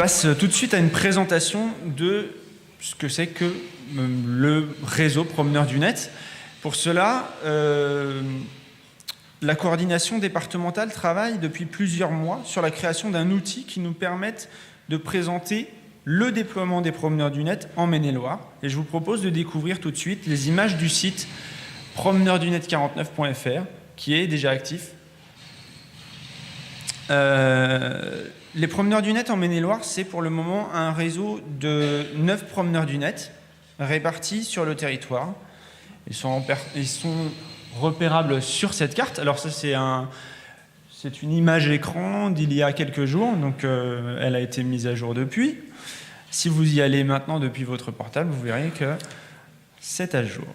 passe tout de suite à une présentation de ce que c'est que le réseau Promeneurs du Net. Pour cela, la coordination départementale travaille depuis plusieurs mois sur la création d'un outil qui nous permette de présenter le déploiement des Promeneurs du Net en Maine-et-Loire. Et je vous propose de découvrir tout de suite les images du site promeneursdunet49.fr qui est déjà actif. Les Promeneurs du Net en Maine-et-Loire, c'est pour le moment un réseau de 9 Promeneurs du Net répartis sur le territoire. Ils sont repérables sur cette carte. Alors ça, c'est une image écran d'il y a quelques jours, donc elle a été mise à jour depuis. Si vous y allez maintenant depuis votre portable, vous verrez que c'est à jour.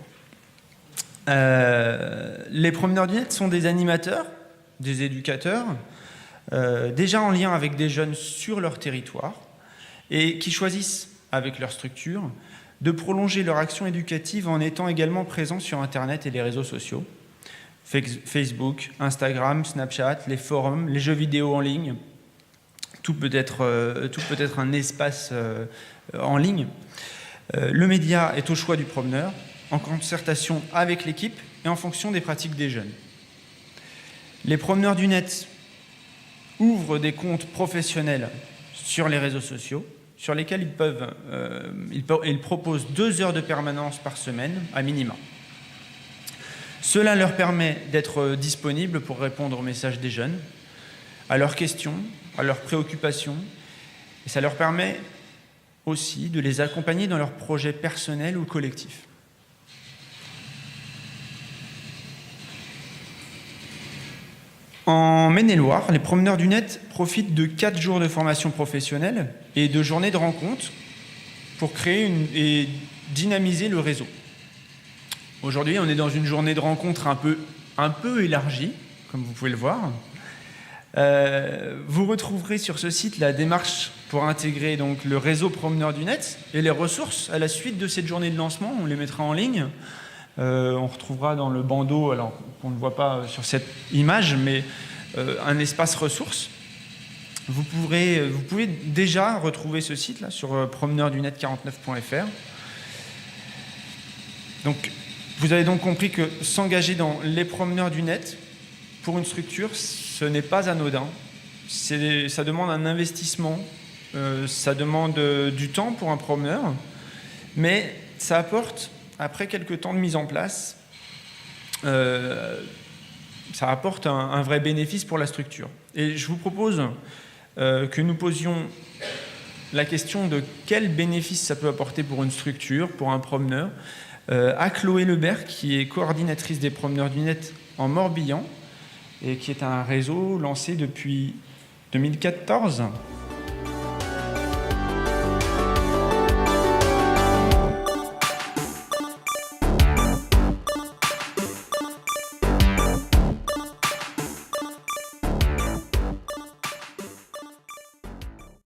Les Promeneurs du Net sont des animateurs, des éducateurs, déjà en lien avec des jeunes sur leur territoire et qui choisissent, avec leur structure, de prolonger leur action éducative en étant également présents sur Internet et les réseaux sociaux. Facebook, Instagram, Snapchat, les forums, les jeux vidéo en ligne, tout peut être un espace en ligne. Le média est au choix du promeneur, en concertation avec l'équipe et en fonction des pratiques des jeunes. Les Promeneurs du Net ouvrent des comptes professionnels sur les réseaux sociaux, sur lesquels ils proposent 2 heures de permanence par semaine, à minima. Cela leur permet d'être disponibles pour répondre aux messages des jeunes, à leurs questions, à leurs préoccupations, et ça leur permet aussi de les accompagner dans leurs projets personnels ou collectifs. En Maine-et-Loire, les Promeneurs du Net profitent de 4 jours de formation professionnelle et de journées de rencontres pour créer et dynamiser le réseau. Aujourd'hui, on est dans une journée de rencontres un peu élargie, comme vous pouvez le voir. Vous retrouverez sur ce site la démarche pour intégrer donc le réseau Promeneurs du Net et les ressources à la suite de cette journée de lancement. On les mettra en ligne. On retrouvera dans le bandeau, alors qu'on ne voit pas sur cette image, mais un espace ressources. Vous pouvez déjà retrouver ce site-là sur promeneursdunet49.fr. Donc, vous avez donc compris que s'engager dans les Promeneurs du Net, pour une structure, ce n'est pas anodin. Ça demande un investissement, ça demande du temps pour un promeneur, mais ça apporte, après quelques temps de mise en place, ça apporte un vrai bénéfice pour la structure. Et je vous propose que nous posions la question de quel bénéfice ça peut apporter pour une structure, pour un promeneur, à Chloé Lebert, qui est coordinatrice des Promeneurs du Net en Morbihan, et qui est un réseau lancé depuis 2014.